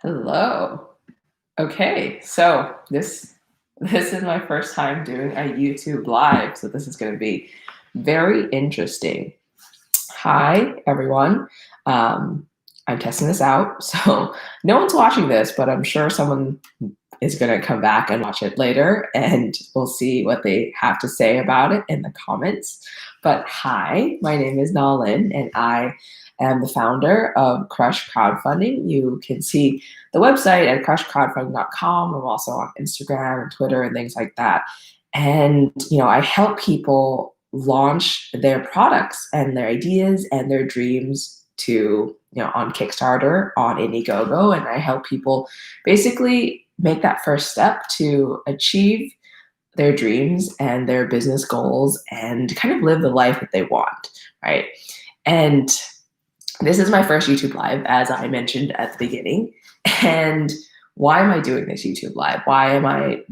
Hello. Okay, so this is my first time doing a YouTube live, so this is going to be very interesting. Hi, everyone. Um, I'm testing this out, so no one's watching this, but I'm sure someone is going to come back and watch it later, and we'll see what they have to say about it in the comments. But hi, my name is Nalin, and I am the founder of Crush Crowdfunding. You can see the website at crushcrowdfunding.com. I'm also on Instagram and Twitter and things like that. And I help people launch their products and their ideas and their dreams to on Kickstarter, on Indiegogo, and I help people basically make that first step to achieve their dreams and their business goals and kind of live the life that they want, right? And this is my first YouTube live, as I mentioned at the beginning. And why am I doing this YouTube live? Why am I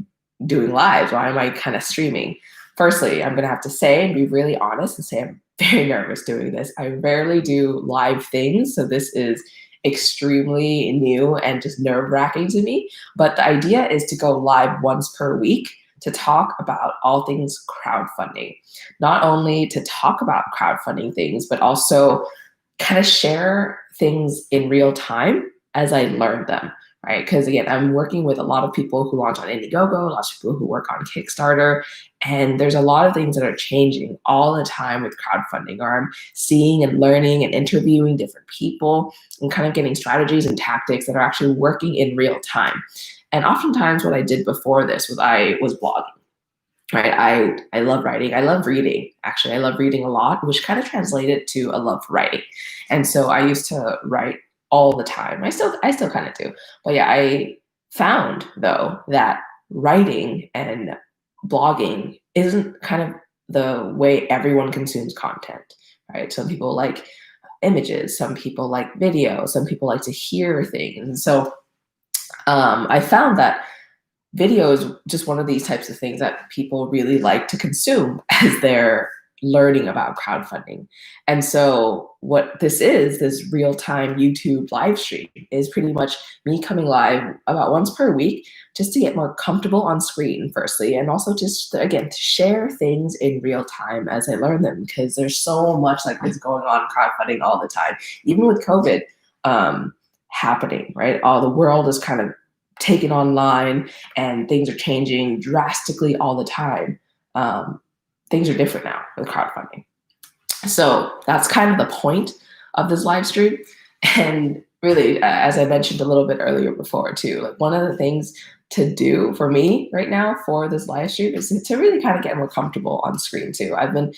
doing lives? Why am I kind of streaming? Firstly, I'm going to have to say and be really honest and say I'm very nervous doing this. I rarely do live things, so this is extremely new and just nerve-wracking to me. But the idea is to go live once per week to talk about all things crowdfunding. Not only to talk about crowdfunding things, but also kind of share things in real time as I learn them, right? Because again, I'm working with a lot of people who launch on Indiegogo, lots of people who work on Kickstarter, and there's a lot of things that are changing all the time with crowdfunding, or I'm seeing and learning and interviewing different people and kind of getting strategies and tactics that are actually working in real time. And oftentimes what I did before this was I was blogging. Right. I love writing. I love reading. Actually, I love reading a lot, which kind of translated to a love for writing. And so I used to write all the time. I still kind of do. But yeah, I found though that writing and blogging isn't kind of the way everyone consumes content, right? Some people like images, some people like video, some people like to hear things. And so I found that video is just one of these types of things that people really like to consume as they're learning about crowdfunding. And so what this is, this real-time YouTube live stream, is pretty much me coming live about once per week just to get more comfortable on screen, firstly, and also just, again, to share things in real time as I learn them, because there's so much like this going on in crowdfunding all the time. Even with COVID happening, right? All the world is kind of taken online and things are changing drastically all the time. Things are different now with crowdfunding. So that's kind of the point of this live stream. And really, as I mentioned a little bit earlier before too, like one of the things to do for me right now for this live stream is to really kind of get more comfortable on screen too. I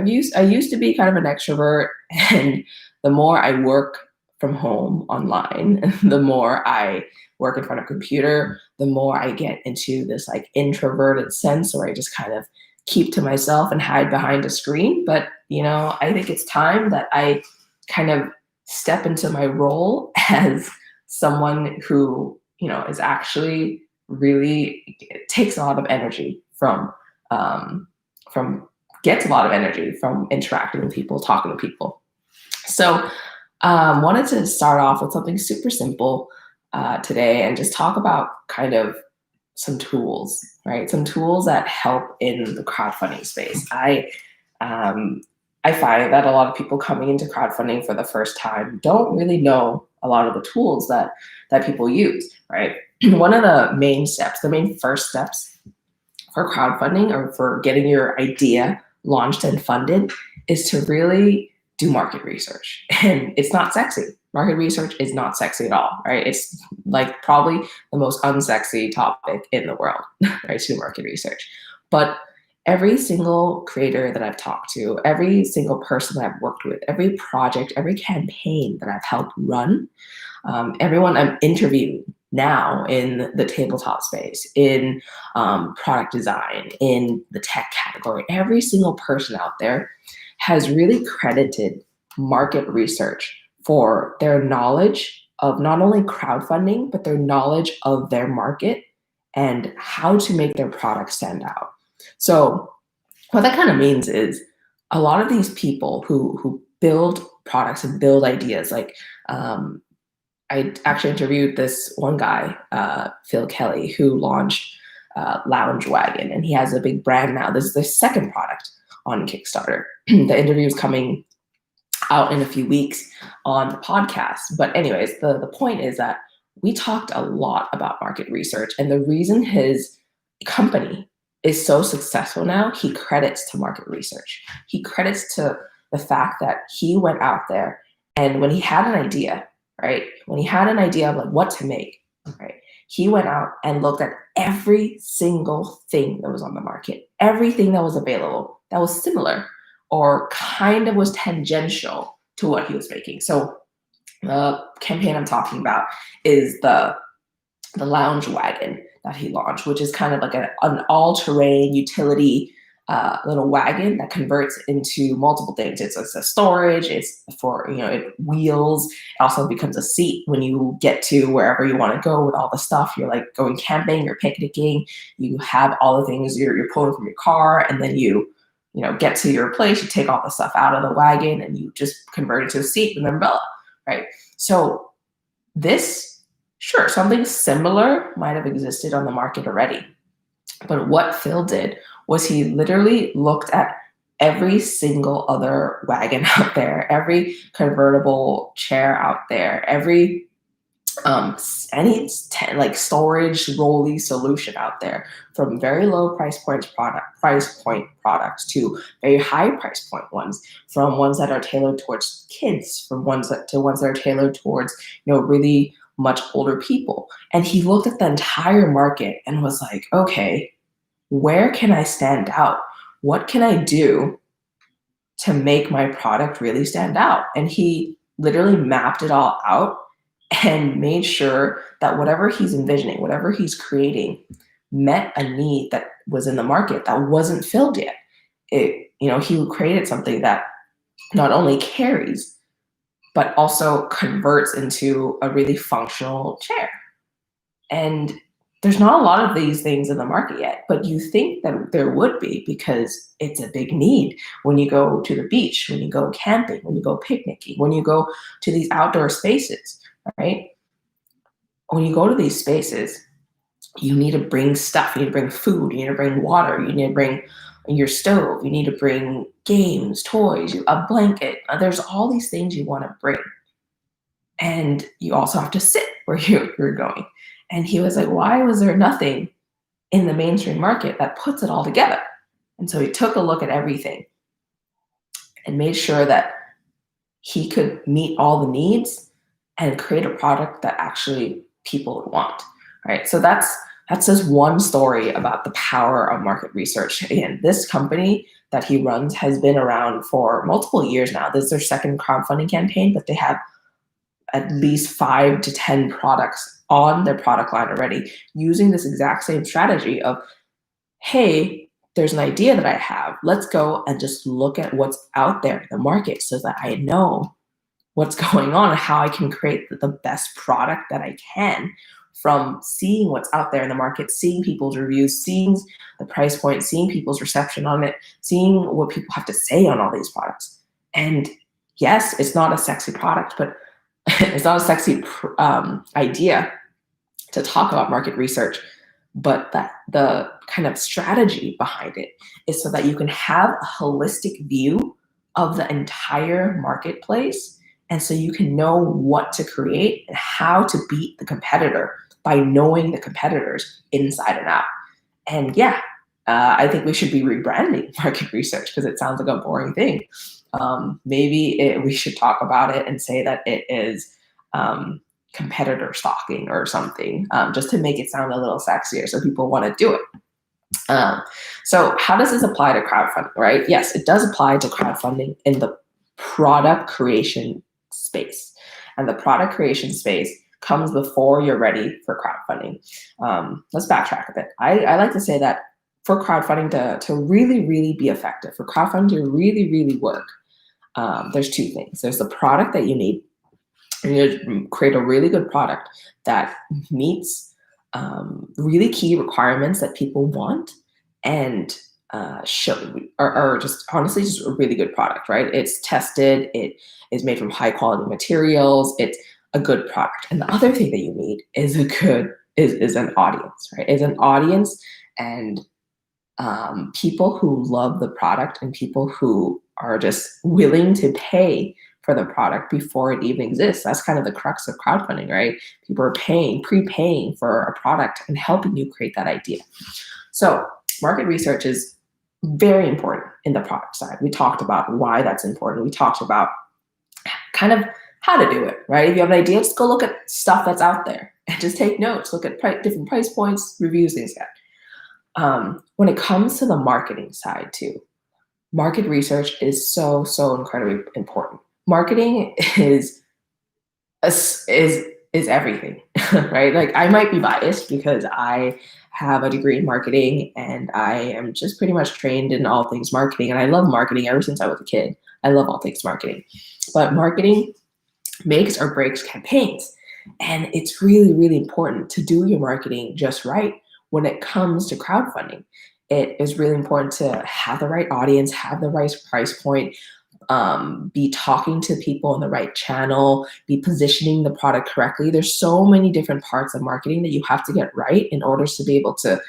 used to be kind of an extrovert, and the more I work from home online, the more I work in front of a computer, the more I get into this like introverted sense where I just kind of keep to myself and hide behind a screen. But, I think it's time that I kind of step into my role as someone who, is actually really takes a lot of energy gets a lot of energy from interacting with people, talking to people. So wanted to start off with something super simple today and just talk about kind of some tools, right? Some tools that help in the crowdfunding space. I find that a lot of people coming into crowdfunding for the first time don't really know a lot of the tools that people use, right? One of the main first steps for crowdfunding or for getting your idea launched and funded is to really do market research. And it's not sexy. Market research is not sexy at all, right? It's like probably the most unsexy topic in the world, right? To do market research. But every single creator that I've talked to, every single person that I've worked with, every project, every campaign that I've helped run, everyone I'm interviewing now in the tabletop space, in product design, in the tech category, every single person out there has really credited market research for their knowledge of not only crowdfunding, but their knowledge of their market and how to make their product stand out. So what that kind of means is a lot of these people who build products and build ideas, like I actually interviewed this one guy, Phil Kelly, who launched Lounge Wagon, and he has a big brand now. This is the second product on Kickstarter. The interview is coming out in a few weeks on the podcast. But anyways, the point is that we talked a lot about market research, and the reason his company is so successful now, he credits to market research. He credits to the fact that he went out there, and when he had an idea, right? When he had an idea of like what to make, right? He went out and looked at every single thing that was on the market, everything that was available that was similar or kind of was tangential to what he was making. So the campaign I'm talking about is the Lounge Wagon that he launched, which is kind of like an all-terrain utility little wagon that converts into multiple things. It's a storage. It's for, it wheels. It also becomes a seat when you get to wherever you want to go with all the stuff. You're like going camping, you're picnicking. You have all the things you're pulling from your car, and then you get to your place. You take all the stuff out of the wagon, and you just convert it to a seat with an umbrella, right? So this, sure, something similar might have existed on the market already. But what Phil did was he literally looked at every single other wagon out there, every convertible chair out there, every like storage rolly solution out there, from very low price point products to very high price point ones, from ones that are tailored towards kids, from ones that are tailored towards really much older people. And he looked at the entire market and was like, okay, where can I stand out? What can I do to make my product really stand out? And he literally mapped it all out and made sure that whatever he's envisioning, whatever he's creating, met a need that was in the market that wasn't filled yet. He created something that not only carries, but also converts into a really functional chair. And there's not a lot of these things in the market yet, but you think that there would be, because it's a big need when you go to the beach, when you go camping, when you go picnicking, when you go to these outdoor spaces, right? When you go to these spaces, you need to bring stuff. You need to bring food. You need to bring water. You need to bring your stove. You need to bring games, toys, a blanket. There's all these things you want to bring. And you also have to sit where you're going. And he was like, why was there nothing in the mainstream market that puts it all together? And so he took a look at everything and made sure that he could meet all the needs and create a product that actually people would want, right? So that's just one story about the power of market research. Again, this company that he runs has been around for multiple years now. This is their second crowdfunding campaign, but they have at least 5 to 10 products on their product line already, using this exact same strategy of, hey, there's an idea that I have. Let's go and just look at what's out there in the market so that I know what's going on and how I can create the best product that I can, from seeing what's out there in the market, seeing people's reviews, seeing the price point, seeing people's reception on it, seeing what people have to say on all these products. And yes, it's not a sexy product, but it's not a sexy idea to talk about market research, but that the kind of strategy behind it is so that you can have a holistic view of the entire marketplace. And so you can know what to create and how to beat the competitor by knowing the competitors inside and out. And yeah, I think we should be rebranding market research, because it sounds like a boring thing. Maybe we should talk about it and say that it is competitor stalking or something, just to make it sound a little sexier so people want to do it. So how does this apply to crowdfunding, right? Yes, it does apply to crowdfunding in the product creation space. And the product creation space comes before you're ready for crowdfunding. Let's backtrack a bit. I like to say that for crowdfunding to really, really be effective, for crowdfunding to really, really work, there's two things. There's the product that you need. You need to create a really good product that meets really key requirements that people want, and or just honestly just a really good product, right? It's tested. It is made from high quality materials. It's a good product. And the other thing that you need is is an audience, right? Is an audience and people who love the product and people who are just willing to pay for the product before it even exists. That's kind of the crux of crowdfunding, right? People are prepaying for a product and helping you create that idea. So market research is very important in the product side. We talked about why that's important. We talked about kind of how to do it, right? If you have an idea, just go look at stuff that's out there and just take notes. Look at different price points, reviews, things like that. When it comes to the marketing side too, market research is so incredibly important. Marketing is everything, right? Like I might be biased because I have a degree in marketing and I am just pretty much trained in all things marketing, and I love marketing ever since I was a kid. I love all things marketing, but marketing makes or breaks campaigns, and it's really important to do your marketing just right. When it comes to crowdfunding, it is really important to have the right audience, have the right price point, be talking to people on the right channel, be positioning the product correctly. There's so many different parts of marketing that you have to get right in order to be able to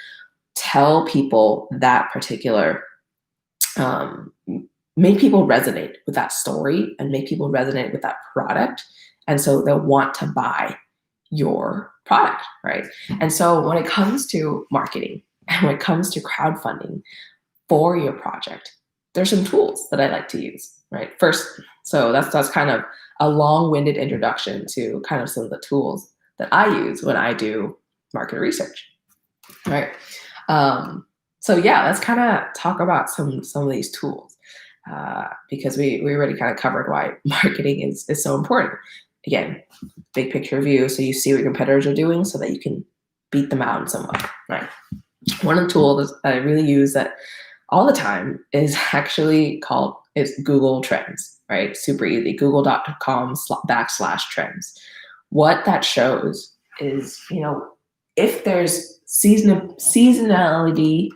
tell people that particular, make people resonate with that story and make people resonate with that product. And so they'll want to buy your product, right? And so when it comes to marketing and when it comes to crowdfunding for your project, there's some tools that I like to use, right? First, so that's kind of a long-winded introduction to kind of some of the tools that I use when I do market research, right? So yeah, let's kind of talk about some of these tools because we already kind of covered why marketing is so important. Again, big picture view, so you see what your competitors are doing so that you can beat them out in some way, right? One of the tools that I really use that all the time is actually it's Google Trends, right? Super easy, google.com/trends. What that shows is, if there's seasonality,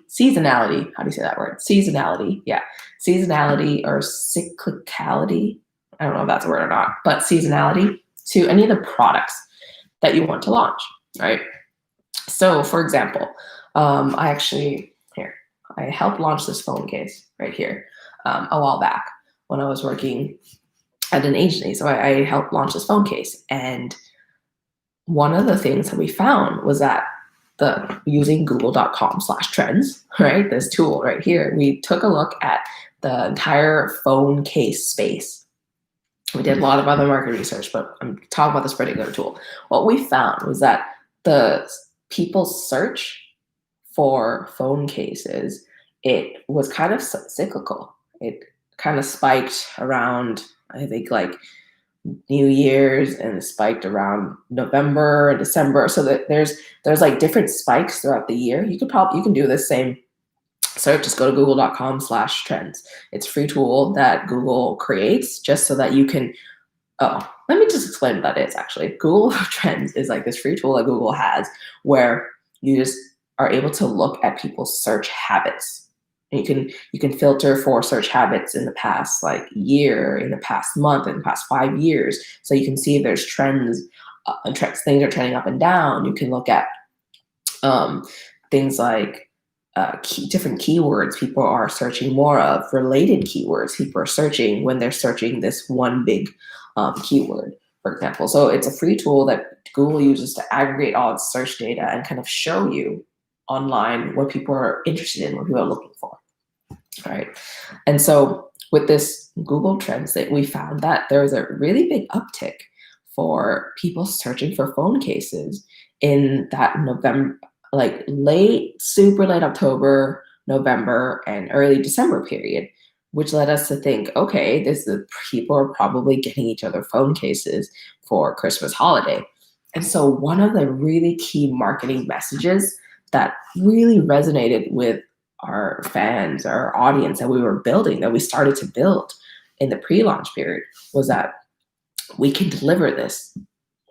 how do you say that word? Seasonality, yeah. Seasonality or cyclicality, I don't know if that's a word or not, but seasonality to any of the products that you want to launch, right? So for example, I helped launch this phone case right here a while back when I was working at an agency. So I helped launch this phone case. And one of the things that we found was that using google.com/trends, right? This tool right here, we took a look at the entire phone case space. We did a lot of other market research, but I'm talking about this particular tool. What we found was that the people's search for phone cases, it was kind of cyclical. It kind of spiked around, I think, like New Year's, and it spiked around November and December. So that there's like different spikes throughout the year. You can do the same search. Just go to google.com/trends. It's a free tool that Google creates just so that you can, let me just explain what that is actually. Google Trends is like this free tool that Google has where you just are able to look at people's search habits. And you can filter for search habits in the past like year, in the past month, in the past 5 years. So you can see if there's trends, things are trending up and down. You can look at things like different keywords people are searching more of, related keywords people are searching when they're searching this one big keyword, for example. So it's a free tool that Google uses to aggregate all its search data and kind of show you online what people are interested in, what people are looking for. All right. And so with this Google Trends, that we found that there was a really big uptick for people searching for phone cases in that November, like super late October, November, and early December period, which led us to think, okay, people are probably getting each other phone cases for Christmas holiday. And so one of the really key marketing messages that really resonated with our fans, our audience that we started to build in the pre-launch period, was that we can deliver this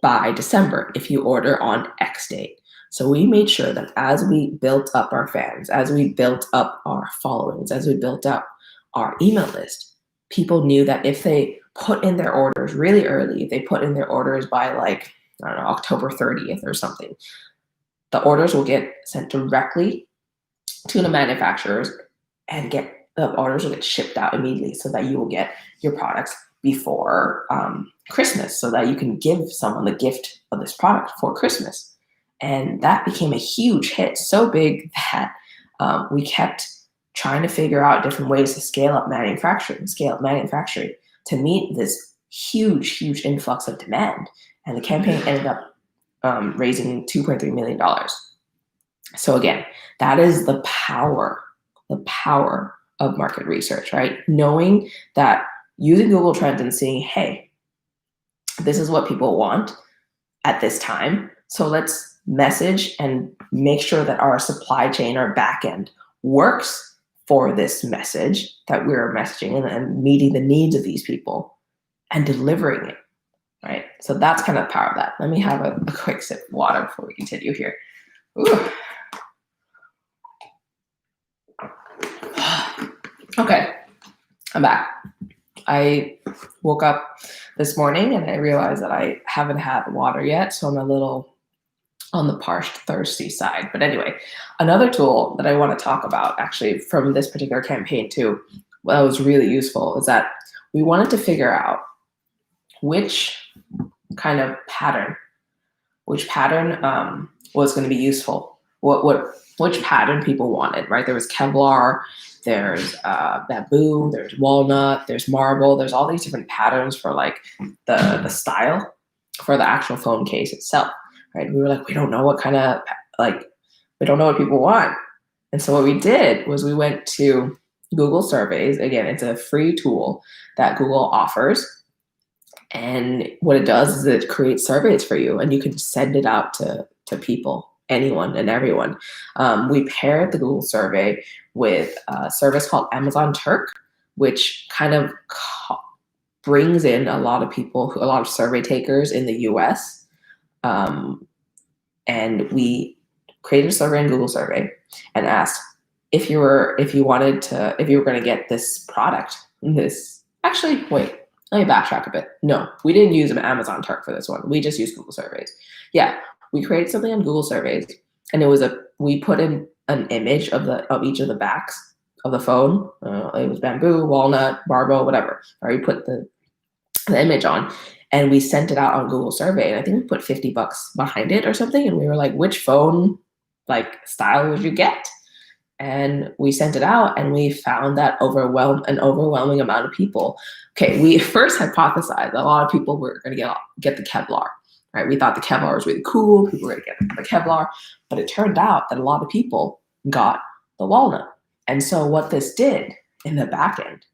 by December if you order on X date. So we made sure that as we built up our fans, as we built up our followings, as we built up our email list, people knew that if they put in their orders really early, if they put in their orders by like, I don't know, October 30th or something, the orders will get sent directly to the manufacturers, and the orders will get shipped out immediately, so that you will get your products before Christmas, so that you can give someone the gift of this product for Christmas. And that became a huge hit, so big that we kept trying to figure out different ways to scale up manufacturing to meet this huge influx of demand. And the campaign ended up raising $2.3 million. So again, that is the power of market research, right? Knowing that, using Google Trends and seeing, hey, this is what people want at this time. So let's message and make sure that our supply chain, our backend, works for this message that we're messaging, and meeting the needs of these people and delivering it, right? So that's kind of the power of that. Let me have a quick sip of water before we continue here. Ooh. Okay, I'm back. I woke up this morning and I realized that I haven't had water yet, so I'm a little on the parched, thirsty side. But anyway, another tool that I want to talk about, actually, from this particular campaign too, that was really useful, is that we wanted to figure out which kind of pattern, was going to be useful, which pattern people wanted, right? There was Kevlar, there's bamboo, there's walnut, there's marble, there's all these different patterns for like the style for the actual phone case itself, right? We were like, we don't know what people want. And so what we did was we went to Google Surveys. Again, it's a free tool that Google offers. And what it does is it creates surveys for you, and you can send it out to people, anyone and everyone. We paired the Google survey with a service called Amazon Turk, which kind of brings in a lot of survey takers in the US. And we created a survey in Google Survey and asked if you were going to get this product. Actually, wait, let me backtrack a bit. No, we didn't use an Amazon Turk for this one. We just used Google Surveys. Yeah, we created something on Google Surveys, and we put in an image of each of the backs of the phone. It was bamboo, walnut, marble, whatever. Or we put the image on, and we sent it out on Google Survey. And I think we put $50 behind it or something. And we were like, which phone style would you get? And we sent it out, and we found that an overwhelming amount of people. Okay, we first hypothesized that a lot of people were going to get the Kevlar, right? We thought the Kevlar was really cool. People were going to get the Kevlar, but it turned out that a lot of people got the walnut. And so what this did in the back end,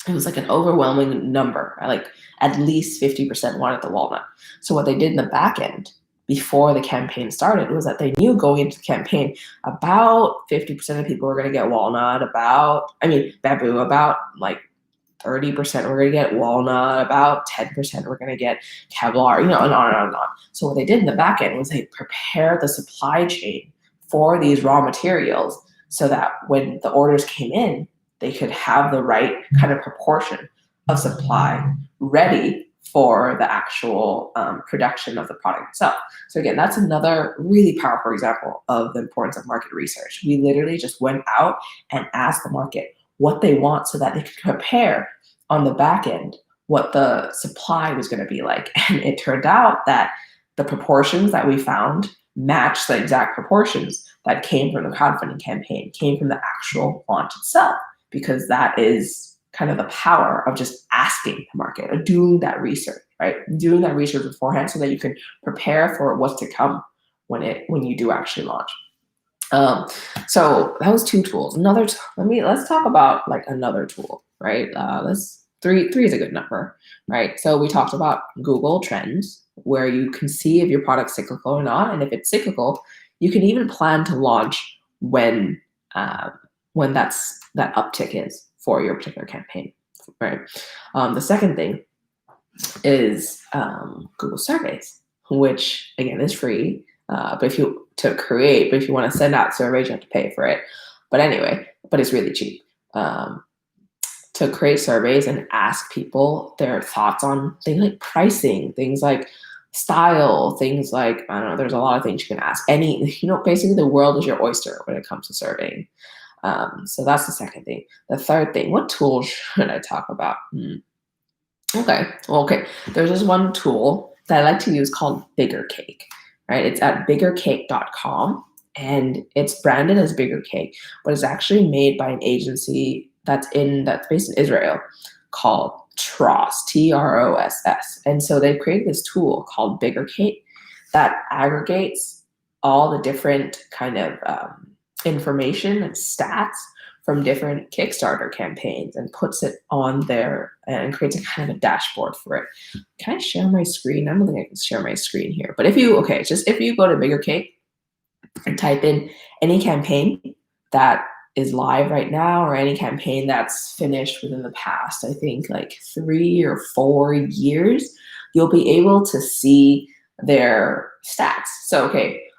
it was like an overwhelming number, like at least 50% wanted the walnut. So what they did in the back end before the campaign started was that they knew going into the campaign about 50% of people were going to get walnut, bamboo, about like 30% were going to get walnut, about 10% were going to get Kevlar, and on and on and on. So what they did in the back end was they prepared the supply chain for these raw materials so that when the orders came in, they could have the right kind of proportion of supply ready for the actual production of the product itself. So again, that's another really powerful example of the importance of market research. We literally just went out and asked the market what they want so that they could prepare on the back end what the supply was going to be like. And it turned out that the proportions that we found matched the exact proportions that came from the crowdfunding campaign, came from the actual launch itself, because that is kind of the power of just asking the market or doing that research, right? Doing that research beforehand so that you can prepare for what's to come when you do actually launch. So that was two tools. Let's talk about like another tool, right? Three is a good number, right? So we talked about Google Trends, where you can see if your product's cyclical or not, and if it's cyclical, you can even plan to launch when that uptick is for your particular campaign, right? The second thing is Google Surveys, which again is free, but if you want to send out surveys, you have to pay for it. But anyway, it's really cheap. to create surveys and ask people their thoughts on things like pricing, things like style, things like, I don't know, there's a lot of things you can ask. Basically the world is your oyster when it comes to surveying. So that's the second thing. The third thing, what tools should I talk about? Okay. There's this one tool that I like to use called Bigger Cake, right? It's at biggercake.com and it's branded as Bigger Cake, but it's actually made by an agency that's based in Israel called Tross, Tross. And so they created this tool called Bigger Cake that aggregates all the different kind of information and stats from different Kickstarter campaigns and puts it on there and creates a kind of a dashboard for it. Can I share my screen? I don't think I can share my screen here. But if you go to Bigger Cake and type in any campaign that is live right now or any campaign that's finished within the past, I think like 3 or 4 years, you'll be able to see their stats. So,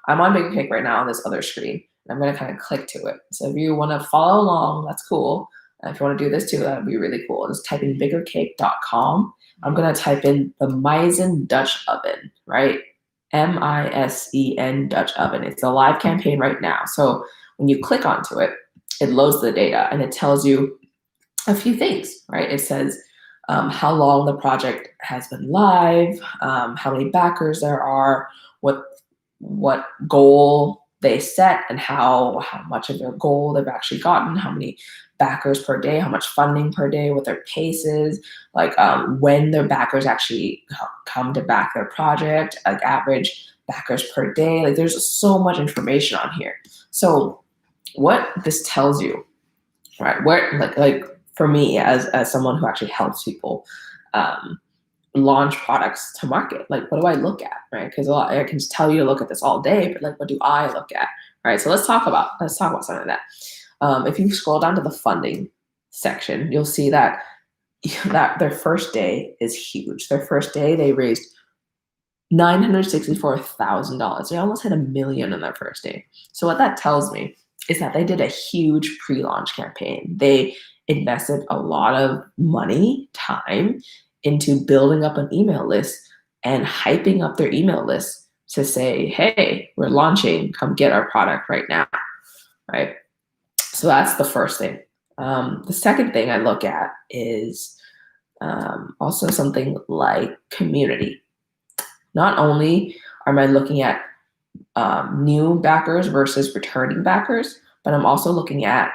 I'm on Bigger Cake right now on this other screen. I'm going to kind of click to it. So if you want to follow along, that's cool. And if you want to do this too, that would be really cool. Just type in biggercake.com. I'm going to type in the Misen Dutch Oven, right? Misen Dutch Oven. It's a live campaign right now. So when you click onto it, it loads the data and it tells you a few things, right? It says how long the project has been live, how many backers there are, what goal they set and how much of their goal they've actually gotten, how many backers per day, how much funding per day, what their pace is, like when their backers actually come to back their project, like average backers per day. Like there's so much information on here. So what this tells you, right? Where like for me as someone who actually helps people launch products to market, like what do I look at, right? Because I can tell you to look at this all day, but like what do I look at, right? So let's talk about some of that. If you scroll down to the funding section, you'll see that their first day is huge. Their first day they raised $964,000. They almost hit $1 million on their first day. So what that tells me is that they did a huge pre-launch campaign. They invested a lot of money, time into building up an email list and hyping up their email list to say, hey, we're launching, come get our product right now, right? So that's the first thing. The second thing I look at is also something like community. Not only am I looking at new backers versus returning backers, but I'm also looking at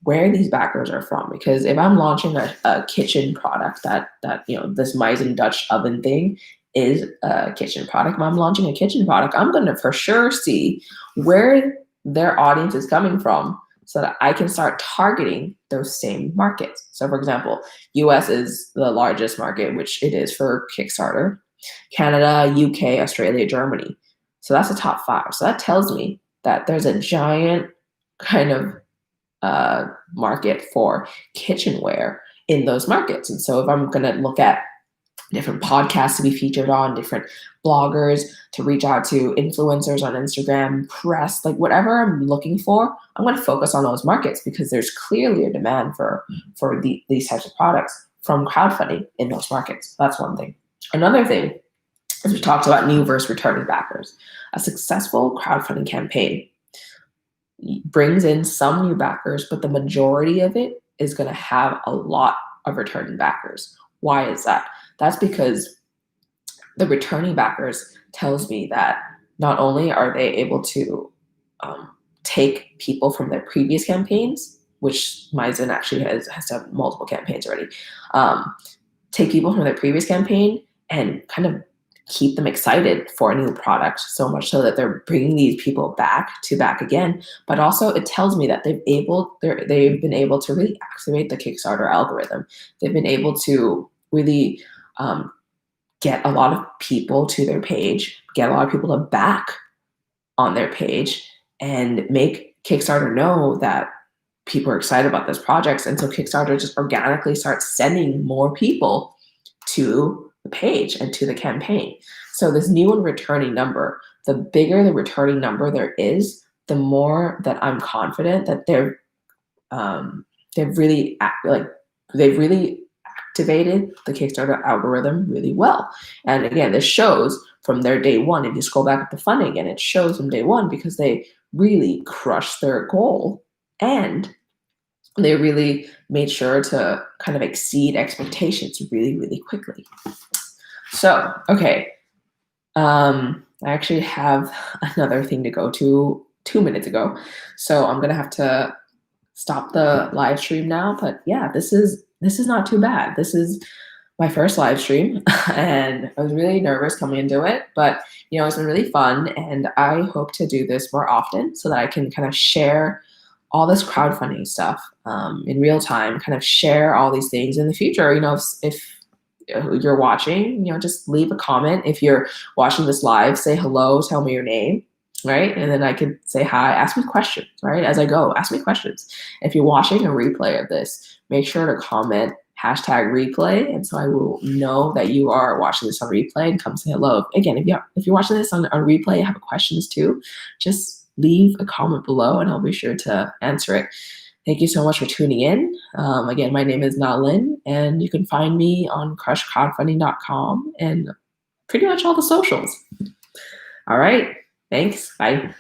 where these backers are from. Because if I'm launching a kitchen product that this Misen Dutch Oven thing is a kitchen product, if I'm launching a kitchen product, I'm going to for sure see where their audience is coming from so that I can start targeting those same markets. So for example, US is the largest market, which it is for Kickstarter, Canada, UK, Australia, Germany. So that's the top 5. So that tells me that there's a giant kind of market for kitchenware in those markets. And so if I'm going to look at different podcasts to be featured on, different bloggers to reach out to, influencers on Instagram, press, like whatever I'm looking for, I'm going to focus on those markets because there's clearly a demand for these types of products from crowdfunding in those markets. That's one thing. Another thing is we talked about new versus returning backers. A successful crowdfunding campaign brings in some new backers, but the majority of it is going to have a lot of returning backers. Why is that? That's because the returning backers tells me that not only are they able to take people from their previous campaigns, which Misen actually has done multiple campaigns already, take people from their previous campaign and kind of keep them excited for a new product, so much so that they're bringing these people back again. But also it tells me that they've been able to really activate the Kickstarter algorithm. They've been able to really get a lot of people to their page, get a lot of people to back on their page, and make Kickstarter know that people are excited about this project. And so Kickstarter just organically starts sending more people to the page and to the campaign. So this new and returning number, the bigger the returning number there is, the more that I'm confident that they've really they've really activated the Kickstarter algorithm really well. And again, this shows from their day one. If you scroll back at the funding again, it shows from day one because they really crushed their goal and they really made sure to kind of exceed expectations really, really quickly. So, okay, I actually have another thing to go to 2 minutes ago. So I'm gonna have to stop the live stream now. But yeah, this is not too bad. This is my first live stream and I was really nervous coming into it, but it's been really fun and I hope to do this more often so that I can kind of share all this crowdfunding stuff in real time, kind of share all these things in the future. If you're watching, just leave a comment. If you're watching this live, say hello, tell me your name, right? And then I could say hi, ask me questions, right? As I go, ask me questions. If you're watching a replay of this, make sure to comment #replay. And so I will know that you are watching this on replay and come say hello. Again, if you're watching this on replay and have questions too, just leave a comment below and I'll be sure to answer it. Thank you so much for tuning in. Again, my name is Nalin, and you can find me on crushcrowdfunding.com and pretty much all the socials. All right. Thanks. Bye.